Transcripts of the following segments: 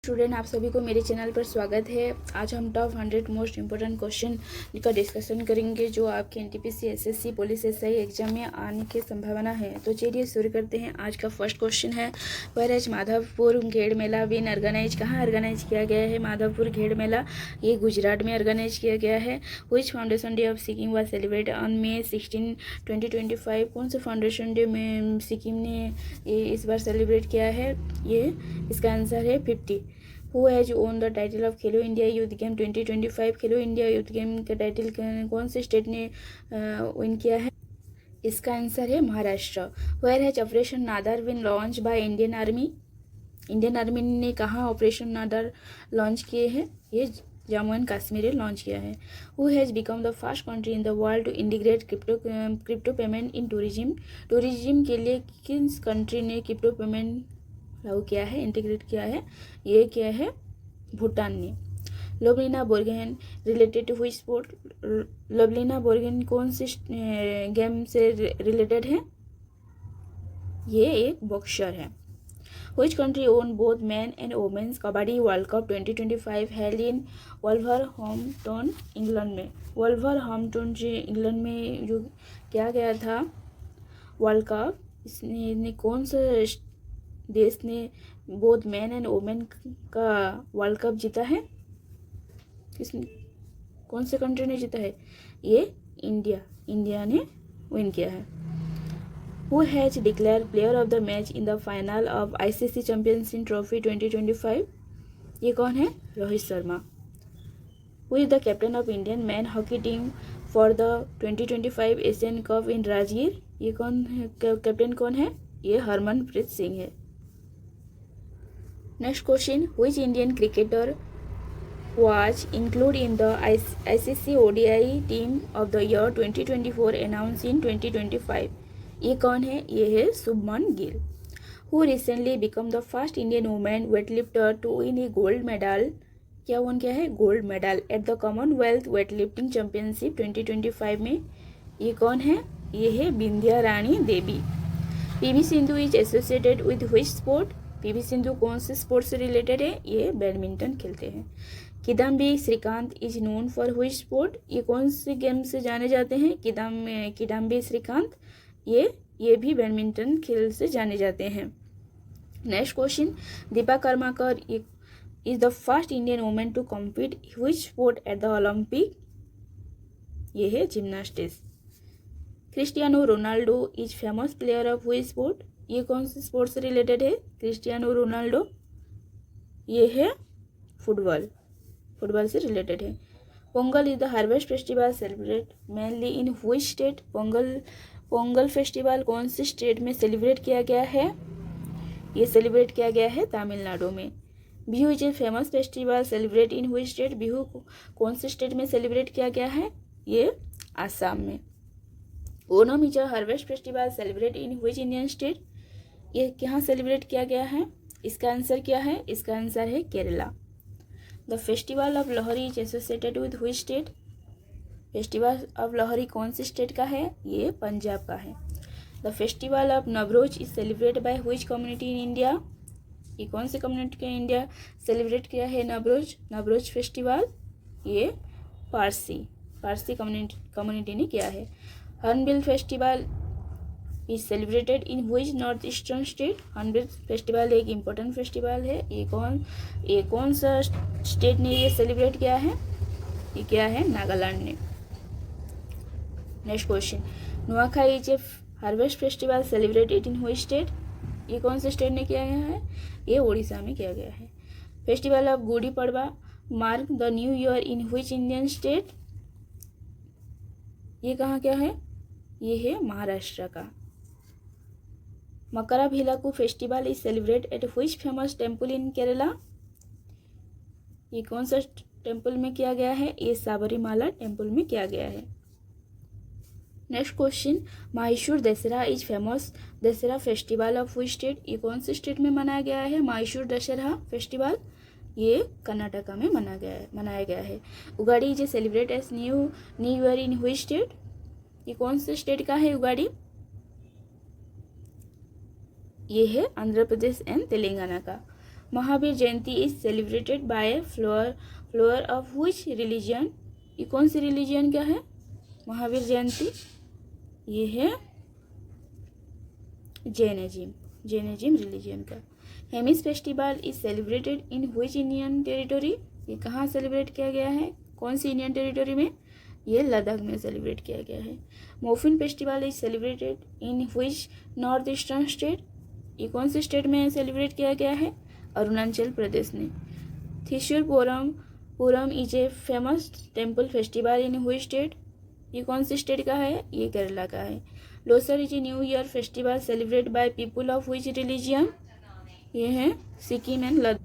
Student, आप सभी को मेरे चैनल पर स्वागत है। आज हम टॉप 100 मोस्ट इम्पोर्टेंट क्वेश्चन का डिस्कशन करेंगे जो आपके NTPC, SSC, police SI exam में आने की संभावना है। तो चलिए शुरू करते हैं। आज का फर्स्ट क्वेश्चन है, वह माधवपुर घेड़ मेला बिन ऑर्गेनाइज कहाँ ऑर्गेनाइज किया गया है? माधवपुर घेड़ मेला ये गुजरात में ऑर्गेनाइज किया गया है। Which foundation day of Sikkim was celebrate on May 16, 2025? कौन से फाउंडेशन डे में सिक्किम ने इस बार सेलिब्रेट किया है? ये इसका आंसर है 50। Who has own the title of Khelo India youth game 2025? Khelo India youth game का टाइटल कौन से स्टेट ने विन किया है? इसका आंसर है महाराष्ट्र। वेयर हैज ऑपरेशन नादर बिन launch by Indian Army? Indian Army ने कहाँ ऑपरेशन नादर लॉन्च किए हैं? ये जम्मू एंड कश्मीर लॉन्च किया है। Who has become the first country in the world to integrate crypto payment in tourism? Tourism के लिए किस कंट्री ने क्रिप्टो पेमेंट लागू किया है, इंटीग्रेट किया है? ये क्या है? भूटान ने। Lovlina Borgohain related to which sport? Lovlina Borgohain कौन से गेम से रिलेटेड है? ये एक बॉक्सर है। Which country own both men and women's kabaddi world cup 2025 held in Wolverhampton, England में? वोल्वरहैम्पटन जो इंग्लैंड में जो किया गया था वर्ल्ड कप, इसने कौन सा देश ने बोथ मैन एंड वुमेन का वर्ल्ड कप जीता है? किसने, कौन से कंट्री ने जीता है? ये इंडिया ने विन किया है। Who has declared player of the match in the final of ICC Championship Trophy 2025? ये कौन है? Rohit Sharma. Who is the captain of Indian men hockey team for the 2025 Asian Cup in Rajgir? ये कौन है? कैप्टन कौन है? ये हरमनप्रीत सिंह है। Next question, which Indian cricketer was included in the ICC ODI team of the year 2024 announced in 2025? ये कौन है? ये है Shubman Gill. Who recently become the first Indian woman weightlifter to win a gold medal? क्या वन क्या है? Gold medal at the Commonwealth weightlifting championship 2025 में। ये कौन है? ये है Bindiya Rani Devi. PV Sindhu is associated with which sport? PV Sindhu कौन से स्पोर्ट से रिलेटेड है? ये बैडमिंटन खेलते हैं। Kidambi Srikanth is known for which sport? ये कौन से गेम से जाने जाते हैं? किदाम्बी श्रीकांत ये भी बैडमिंटन खेल से जाने जाते हैं। Next question, Deepa Karmakar is the first Indian women to compete which sport at the Olympic? ये है gymnastics. Cristiano Ronaldo is famous player of which sport? ये कौन से स्पोर्ट से रिलेटेड है? क्रिस्टियानो रोनाल्डो ये है फुटबॉल से रिलेटेड है। Pongal is the harvest festival celebrate mainly in which state? Pongal festival कौन से स्टेट में सेलिब्रेट किया गया है? ये सेलिब्रेट किया गया है तमिलनाडु में। Bihu is a famous festival celebrate in which state? Bihu कौन से स्टेट में सेलिब्रेट किया गया है? ये आसाम में। Onam is a harvest festival celebrate in which Indian state? ये कहाँ सेलिब्रेट किया गया है? इसका आंसर क्या है? इसका आंसर है Kerala. The festival of Lohri is associated with which state? Festival of Lohri कौन से स्टेट का है? ये पंजाब का है। The festival of Navroz is celebrate by which community in India? ये कौन से कम्युनिटी के इंडिया सेलिब्रेट किया है नवरोज फेस्टिवल? ये पारसी कम्युनिटी ने किया है। Hornbill festival is celebrated in which north eastern state? Hornbill festival एक इम्पोर्टेंट फेस्टिवल है। ये कौन सा स्टेट ने ये सेलिब्रेट किया है? ये क्या है? नागालैंड ने। Next question, Nuakhai is a harvest festival celebrated in which state? ये कौन से स्टेट ने किया गया है? ये उड़ीसा में किया गया है। Festival of Gudi Padwa mark the new year in which Indian state? ये कहाँ क्या है? ये है महाराष्ट्र का। Makaravilakku festival is celebrate at which famous temple in Kerala? ये कौन सा टेम्पल में किया गया है? ये साबरीमाला टेम्पल में किया गया है। Next question, Mysuru Dussehra is famous Dussehra festival of which state? ये कौन से स्टेट में मनाया गया है माहिशूर दशहरा फेस्टिवल? ये कर्नाटका में मनाया गया है। Ugadi is celebrate as new year in which state? ये कौन से स्टेट का है उगाड़ी? ये है आंध्र प्रदेश एंड तेलंगाना का। Mahavir Jayanti is celebrated by follower of which religion? ये कौन सी रिलीजन का है महावीर जयंती? ये है जैनिज्म रिलीजन का। Hemis festival is celebrated in which Indian territory? ये कहाँ सेलिब्रेट किया गया है, कौन सी इंडियन टेरिटरी में? ये लद्दाख में सेलिब्रेट किया गया है। Morphine festival is celebrated in which north eastern state? ये कौन से स्टेट में सेलिब्रेट किया गया है? अरुणाचल प्रदेश में। Thrissur Pooram is a famous temple festival in which state? ये कौन से स्टेट का है? ये केरला का है। Losar is a new year festival celebrate by people of which religion? ये है Sikkim and Ladakh.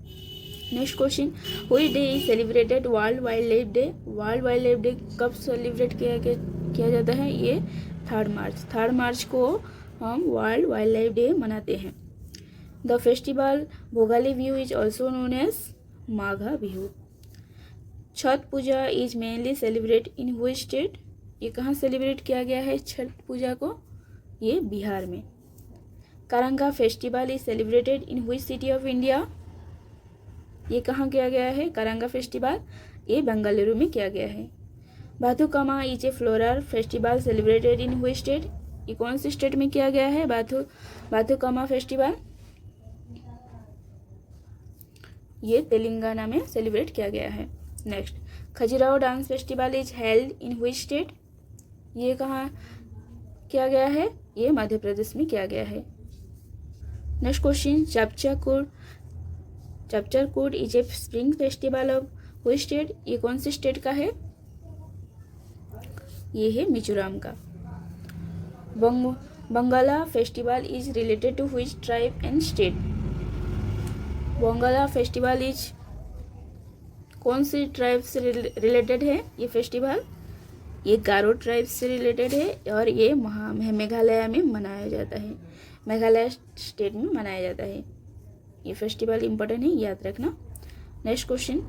Next question, which day is celebrated world wild life day? World wild life day कब सेलिब्रेट किया जाता है? ये 3 मार्च को हम वर्ल्ड वाइल्ड लाइफ डे मनाते हैं। The festival Bhogali Bihu is also known as Magha Bihu. Chhath Puja is mainly celebrate in which state? ये कहाँ सेलिब्रेट किया गया है छठ पूजा को? ये बिहार में। Karaga festival is celebrated in which city of India? ये कहाँ किया गया है कारंगा फेस्टिवल? ये बेंगलुरु में किया गया है। Bathukamma is a floral festival celebrated in which state? ये कौन से स्टेट में किया गया है बाथुकम्मा फेस्टिवल? ये तेलंगाना में सेलिब्रेट किया गया है। Next, Khajuraho dance festival is held in which state? ये कहाँ किया गया है? ये मध्य प्रदेश में किया गया है। Next question, Chapchar Kut is a spring festival of which state? ये कौन से स्टेट का है? ये है मिजोरम का। Wangala festival is related to which tribe and state? Wangala festival is कौन से ट्राइब से रिलेटेड है ये फेस्टिवल? ये गारो ट्राइब से रिलेटेड है और ये मेघालय में मनाया जाता है, मेघालय स्टेट में मनाया जाता है। ये फेस्टिवल इम्पोर्टेंट है, याद रखना। Next question,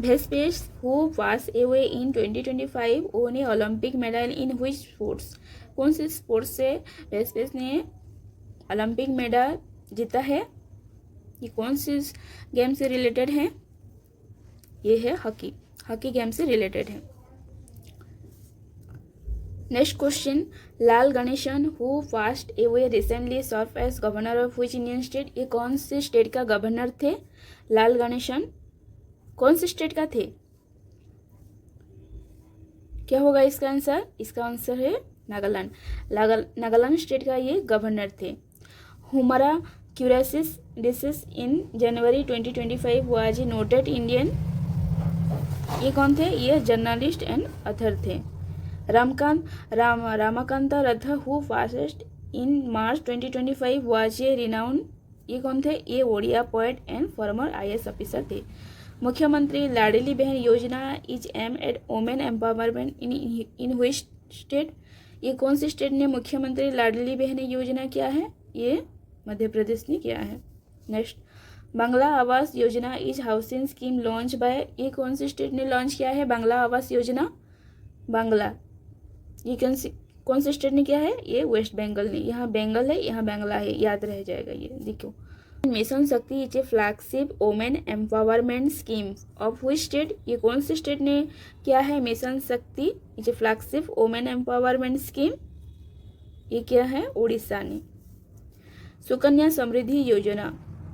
Vece Paes who pass away in 2025 won a Olympic medal in which sports? कौन से स्पोर्ट्स से भेस्पेस ने ओलंपिक मेडल जीता है? ये कौन से गेम से रिलेटेड है? ये है हॉकी गेम से रिलेटेड है। Next question, Lal Ganesan who passed away recently serve as governor of which Indian state? ये कौन से स्टेट का गवर्नर थे? लाल गणेशन कौन से स्टेट का थे? क्या होगा इसका आंसर? इसका आंसर है नागालैंड। नागालैंड स्टेट का ये गवर्नर थे। हुमरा क्यूरासिस deceased in January 2025 was a noted Indian. ये कौन थे? ये जर्नलिस्ट एंड ऑथर थे। Ramakanta Rath who fastest in March 2025 was a renowned. ये कौन थे? ये Odia poet and former IAS officer थे। मुख्यमंत्री Ladli Behan Yojana is aim at women empowerment in which state? ये कौन से स्टेट ने मुख्यमंत्री लाडली बहन योजना किया है? ये मध्य प्रदेश ने किया है। Next, Bangla Awas Yojana is housing scheme launch by, ये कौन से स्टेट ने लॉन्च किया है बांग्ला आवास योजना? बांग्ला। ये कौन से स्टेट ने किया है? ये वेस्ट बंगाल ने। यहाँ बंगाल है, यहाँ बांग्ला है, याद रह जाएगा ये, देखो। मिशन शक्ति is a flagship women empowerment scheme of which state? ये कौन से स्टेट ने किया है मिशन शक्ति is a flagship women empowerment scheme? ये क्या है? उड़ीसा ने। सुकन्या समृद्धि योजना,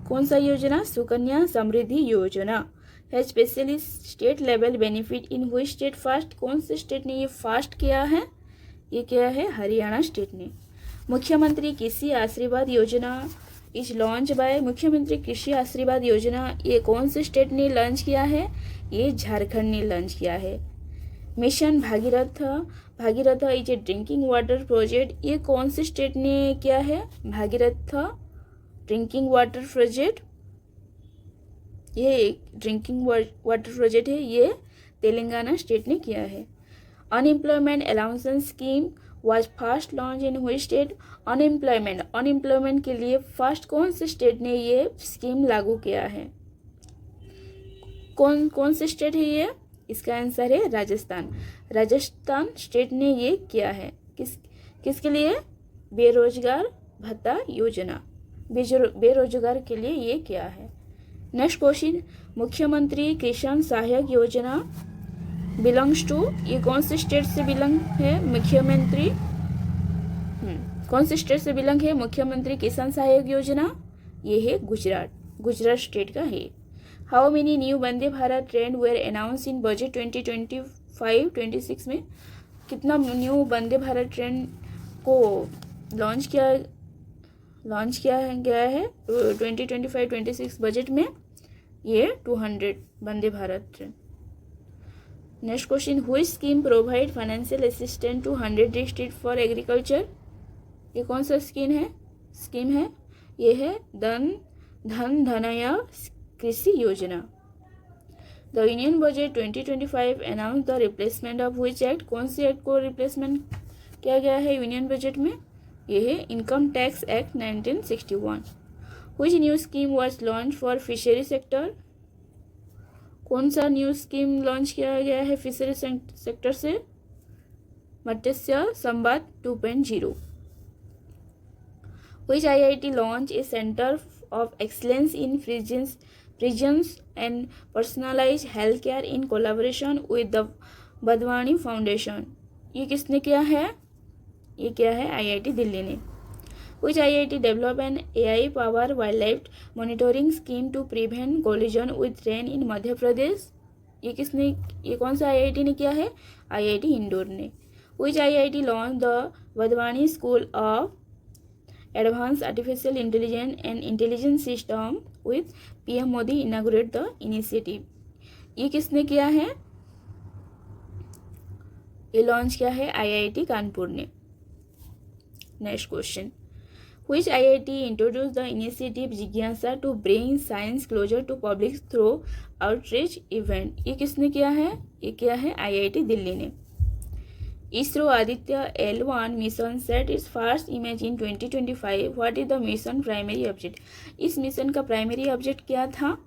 कौन सा योजना? सुकन्या समृद्धि योजना है specially state level benefit in which state first? कौन से स्टेट ने ये फर्स्ट किया है? ये क्या है? हरियाणा स्टेट ने। मुख्यमंत्री कृषि आशीर्वाद योजना इज लॉन्च बाय, मुख्यमंत्री कृषि आशीर्वाद योजना ये कौन से स्टेट ने लॉन्च किया है? ये झारखंड ने लॉन्च किया है। Mission Bhagirath is a drinking water project, ये कौन से स्टेट ने किया है? भागीरथ ड्रिंकिंग वाटर प्रोजेक्ट, ये एक ड्रिंकिंग वाटर प्रोजेक्ट है, ये तेलंगाना स्टेट ने किया है। Unemployment allowance scheme was first launch in which state? Unemployment के लिए फर्स्ट कौन से स्टेट ने ये स्कीम लागू किया है? कौन से स्टेट है ये? इसका आंसर है राजस्थान स्टेट ने ये किया है। किसके लिए? बेरोजगार भत्ता योजना, बेरोजगार के लिए ये किया है। नेक्स्ट क्वेश्चन, मुख्यमंत्री किसान सहायक योजना बिलोंग्स टू, ये कौन से स्टेट से बिलोंग है? मुख्यमंत्री कौन से स्टेट से बिलोंग है मुख्यमंत्री किसान सहायक योजना? ये है गुजरात, गुजरात स्टेट का है। How many new Vande Bharat train were announce in budget 2025-26 में? कितना न्यू वंदे भारत ट्रेन को लॉन्च किया गया है 2025-26 बजट में? ये 200 Vande Bharat train. Next question, हुई scheme provide financial assistance to 100 district for agriculture? ये कौन सा स्कीम है? ये है धन धनया कृषि योजना। The union budget 2025 announce the replacement of which act? कौन से एक्ट को रिप्लेसमेंट किया गया है यूनियन बजट में? ये है income tax act 1961। Which new scheme was launch for fishery sector? कौन सा न्यू स्कीम लॉन्च किया गया है फिशरी सेक्टर से? मत्स्य संवाद 2.0। Which IIT launched a Center of Excellence in Prisons and Personalized Healthcare in collaboration with the Wadhwani foundation? ये किसने किया है? ये क्या है? IIT दिल्ली ने। Which IIT developed an AI power wildlife monitoring scheme to prevent collision with train in Madhya Pradesh? ये कौन सा IIT ने किया है? IIT इंदौर ने। Which IIT launched the Wadhwani school of Advanced Artificial Intelligence and Intelligence System with PM Modi inaugurate the initiative? ये किसने किया है? ये लॉन्च किया है IIT कानपुर ने। Next question, which IIT introduced the initiative जिज्ञासा to bring science closer to public through outreach event? ये किसने किया है? ये किया है IIT दिल्ली ने। ISRO Aditya L1 mission set its first image in 2025। What is the mission primary object? इस मिशन का प्राइमरी ऑब्जेक्ट क्या था?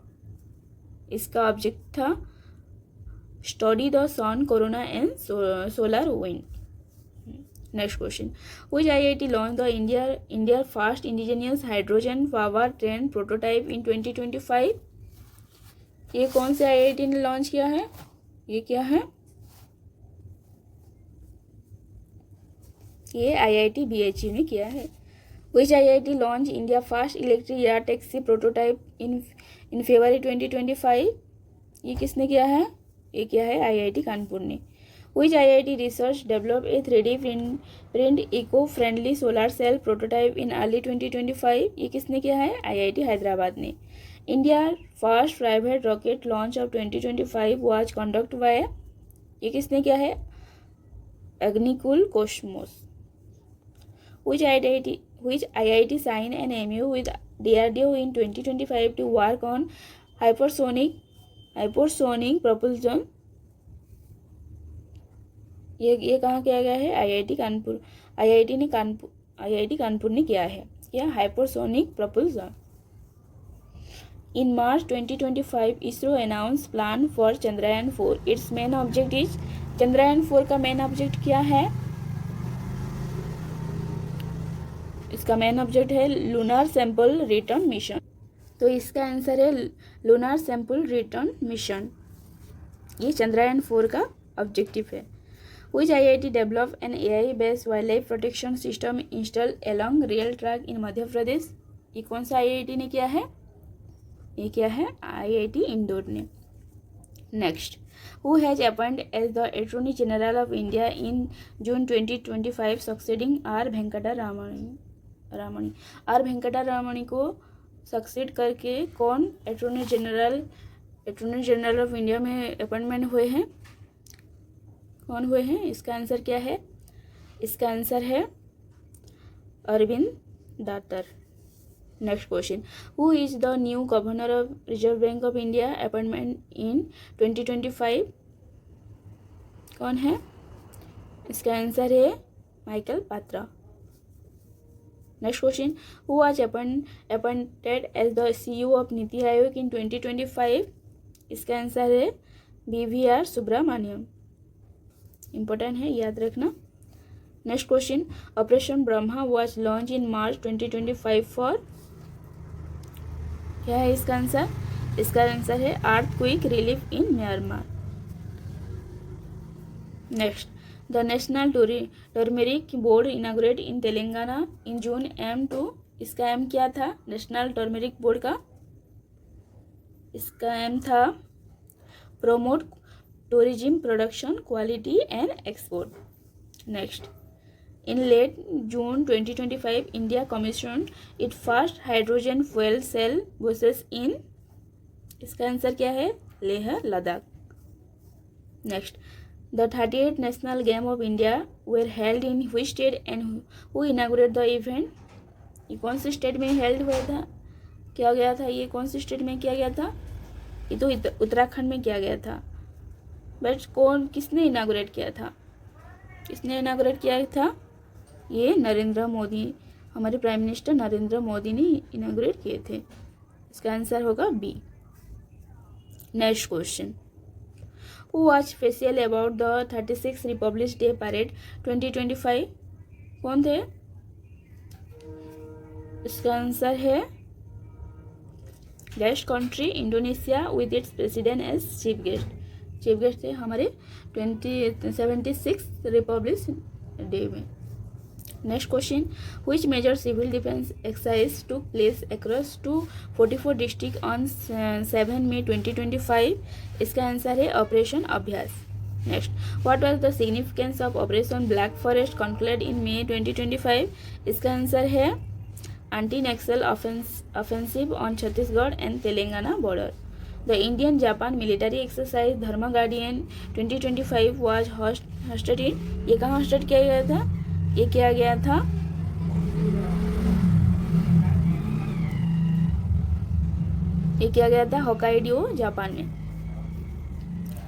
इसका ऑब्जेक्ट था study the sun, corona and solar wind. Next question, which IIT launch the India first indigenous hydrogen power train prototype in 2025? ये कौन से IIT ने लॉन्च किया है? ये क्या है? ये IIT BHU ने किया है। Which IIT launch India first electric air taxi prototype in February 2025? ये किसने किया है? ये किया है IIT कानपुर ने। Which IIT research develop a 3D print eco friendly solar cell prototype in early 2025? ये किसने किया है? IIT हैदराबाद ने। India first private rocket launch of 2025 was conduct by? ये किसने किया है? Agnikul Cosmos. Which IIT signed an MOU with DRDO in 2025 to work on hypersonic propulsion? ये कहाँ किया गया है? IIT कानपुर। IIT कानपुर ने किया है क्या? Hypersonic propulsion. In March 2025, ISRO announced plan for Chandrayaan 4. Its main object is? Chandrayaan 4 का मेन ऑब्जेक्ट क्या है? इसका मेन ऑब्जेक्ट है लूनर सैंपल रिटर्न मिशन। तो इसका आंसर है लूनर सैंपल रिटर्न मिशन। ये चंद्रयान 4 का ऑब्जेक्टिव है। Which IIT developed an AI based wildlife protection system installed along rail track in Madhya Pradesh? ये कौन सा IIT ने किया है? ये क्या है? IIT इंदौर ने। Next, who has appointed as the Attorney General of India in June 2025 succeeding R Venkata Ramani? R Venkata Ramani को सक्सीड करके कौन अटॉर्नी जनरल ऑफ इंडिया में अपॉइंटमेंट हुए हैं? कौन हुए हैं? इसका आंसर क्या है? इसका आंसर है Arvind Datar. Next question, who is the new governor of Reserve Bank of India appointment in 2025? कौन है? इसका आंसर है Michael Patra. Next question, who was appointed as the CEO of NITI Aayog इन 2025? इसका आंसर है BVR सुब्रमण्यम। इंपॉर्टेंट है, याद रखना। Next question, operation Brahma was launch in March 2025 for? क्या है इसका आंसर? इसका आंसर है earthquake relief in Myanmar. Next, the national turmeric board inaugurate in Telangana in June aim to. इसका एम क्या था नेशनल टर्मेरिक बोर्ड का? इसका एम था promote tourism production quality and export. Next, in late June 2025 India commission it first hydrogen fuel cell buses in. इसका answer क्या है? Leh Ladakh. Next, the 38th national game of India were held in which state and who inaugurate the event. ये कौन से state में held हुआ था, किया गया था? ये कौन से स्टेट में किया गया था? ये तो उत्तराखंड में किया गया था। बट किसने इनागुरेट किया था? किसने इनागुरेट किया था? ये नरेंद्र मोदी, हमारे प्राइम मिनिस्टर नरेंद्र मोदी ने इनागुरेट किए थे। इसका आंसर होगा B. Next question, who was facial about the 36 republic day parade 2025। कौन थे? इसका आंसर है guest country Indonesia with its president as chief guest. Chief guest थे हमारे 76 रिपब्लिक डे में। Next question, which major civil defence exercise took place across 244 district on 7 May 2025। इसका answer है operation Abhyas. Next, what was the significance of operation black forest concluded इन मई 2025। इसका answer है anti Naxal offensive on Chhattisgarh and Telangana border. The Indian Japan military exercise Dharma guardian 2025 was hosted in. ये कहाँ hosted किया गया था? ये किया गया था होकाइडो जापान में।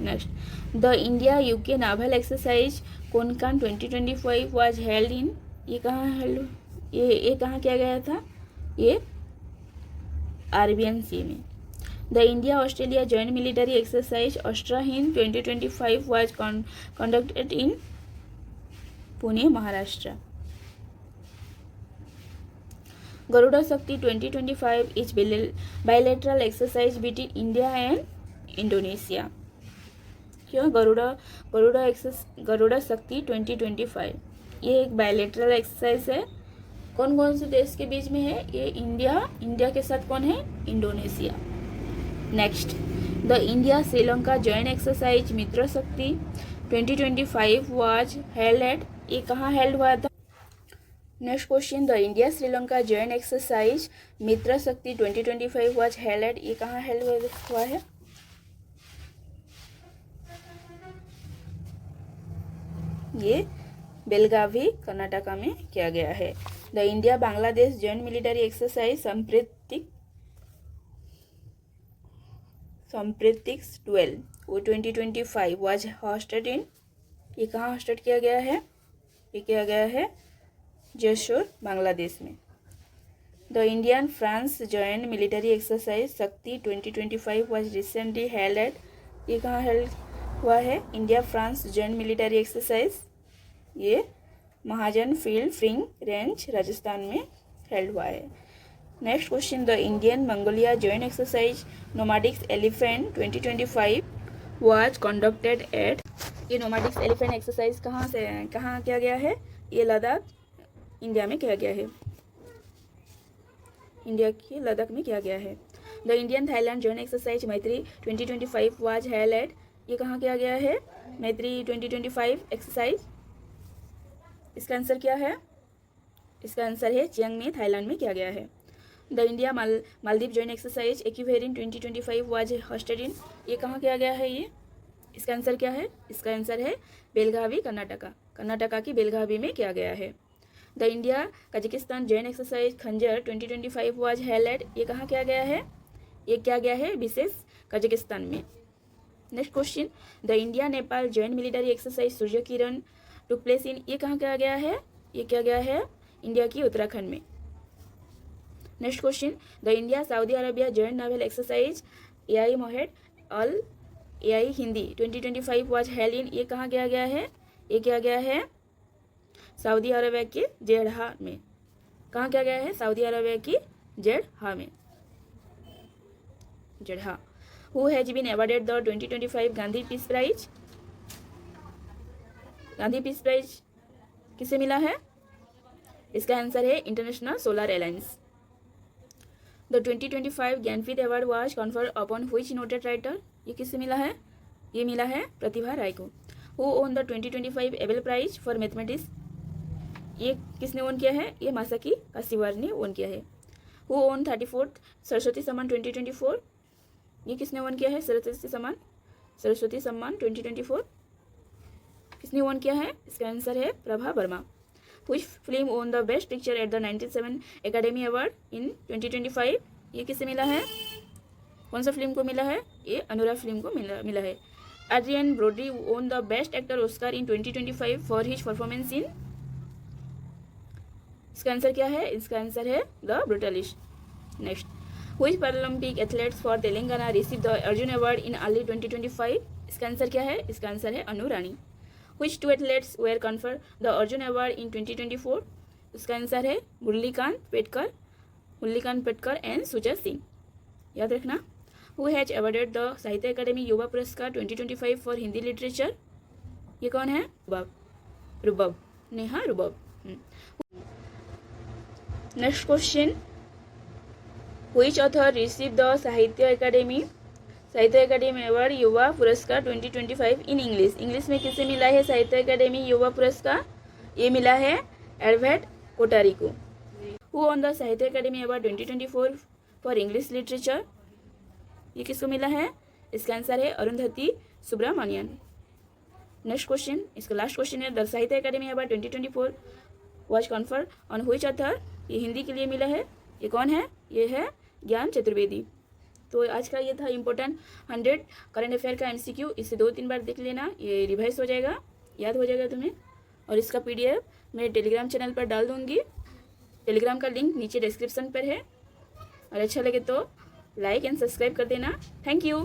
Next, the India UK novel exercise Konkan 2025 was held in. ये कहाँ हेल्ड, ये कहाँ किया गया था? ये अरेबियन सी में। The India Australia joint military exercise Austra Hind 2025 was conducted in Pune Maharashtra. Garuda Shakti 2025 is bilateral exercise between India and Indonesia. क्यों गरुड़ा शक्ति 2025 ये एक बायलैटरल एक्सरसाइज है। कौन कौन से देश के बीच में है? ये इंडिया के साथ कौन है? Indonesia. Next, the India Sri Lanka joint exercise Mitra Shakti 2025 was held at. ये कहाँ हेल्ड हुआ था? Next question, the India Sri Lanka joint exercise Mitra Shakti 2025 was held at. ये कहाँ हेल्ड हुआ है? ये बेलगावी कर्नाटका में किया गया है। The India Bangladesh joint military exercise Sampriti 12 वो 2025 वाज होस्टेड इन। ये कहाँ होस्टेड किया गया है? ये किया गया है जयशोर बांग्लादेश में। The Indian France joint military exercise शक्ति 2025 वाज रिसेंटली हेल्ड एट। ये कहाँ हेल्ड हुआ है? India France joint military exercise ये महाजन फील्ड फ्रिंग रेंज राजस्थान में हेल्ड हुआ है। Next question, the Indian Mongolia joint exercise nomadic elephant 2025 was conducted at. ये नोमैडिक एलिफेंट एक्सरसाइज कहाँ किया गया है? ये लद्दाख इंडिया में किया गया है। इंडिया के लद्दाख में किया गया है। The Indian Thailand joint exercise मैत्री 2025 वाज हेल्ड एट। ये कहाँ किया गया है? मैत्री 2025 एक्सरसाइज। इसका आंसर क्या है? इसका आंसर है चियांग में थाईलैंड में किया गया है। The India Maldives joint exercise Ekuverin 2025 was hosted in. ये कहाँ किया गया है? ये इसका आंसर क्या है? इसका आंसर है बेलगावी कर्नाटका की बेलगावी में किया गया है। The India Kazakhstan joint exercise खंजर 2025 वाज हेल्ड एट। ये कहाँ किया गया है? ये किया गया है विशेष कजाकिस्तान में। Next question, the India Nepal joint military exercise Surya Kiran took place in. ये कहाँ किया गया है? ये किया गया है इंडिया की उत्तराखंड में। Next question, the India Saudi Arabia joint naval exercise Al Mohed Al Al Hindi 2025 was held in. ये कहाँ किया गया है? ये किया गया है सऊदी अरेबिया के जेडहा में। कहाँ किया गया है? सऊदी अरेबिया की जेडहा में। Jeddah. Who has been awarded the 2025 Gandhi peace prize? Gandhi peace prize किसे मिला है? इसका आंसर है international solar alliance. The 2025 Jnanpith award was conferred upon which noted writer? ये किससे मिला है? ये मिला है प्रतिभा राय को। Who won the 2025 Abel prize for mathematics? ये किसने ओन किया है? ये मासाकी काशिवारा ने ओन किया है। हु ओन 34th सरस्वती सम्मान 2024? ये किसने ओन किया है? सरस्वती सम्मान 2024 किसने ओन किया है? इसका आंसर है Prabha Verma. Which film won the Best Picture at the 97 Academy Award in 2025? ये किससे मिला है? कौन सा फिल्म को मिला है? ये अनुराग फिल्म को मिला है। Adrien Brody won the Best Actor Oscar in 2025 for his performance in? इसका आंसर क्या है? इसका आंसर है the brutalist. Next, Which Paralympic athletes for Telangana received the Arjun Award in early 2025? इसका आंसर क्या है? इसका आंसर है अनु रानी। Which two athletes were conferred the Arjun Award in 2024? इसका आंसर है मुरलीकांत पेटकर एंड सुजा सिंह। याद रखना। Who has awarded the साहित्य अकादमी युवा पुरस्कार 2025 फॉर हिंदी लिटरेचर? ये कौन है? रुबब नेहा रुबब। Next question, Which author received the साहित्य अकादमी अवार्ड युवा पुरस्कार 2025 इन इंग्लिश में किसे मिला है साहित्य अकादमी युवा पुरस्कार? ये मिला है एडवर्ड कोटारी को। Who won the Sahitya Akademi award 2024 for English literature? ये किसको मिला है? इसका आंसर है अरुंधति सुब्रमण्यन। नेक्स्ट क्वेश्चन, इसका लास्ट क्वेश्चन है, the Sahitya Akademi award 2024 was conferred on which author? ये हिंदी के लिए मिला है। ये कौन है? ये है ज्ञान चतुर्वेदी। तो आज का ये था इम्पोर्टेंट 100 करंट अफेयर का MCQ। इसे 2-3 बार देख लेना, ये रिवाइज हो जाएगा, याद हो जाएगा तुम्हें। और इसका PDF मैं टेलीग्राम चैनल पर डाल दूँगी। टेलीग्राम का लिंक नीचे डिस्क्रिप्शन पर है। और अच्छा लगे तो लाइक एंड सब्सक्राइब कर देना। Thank you.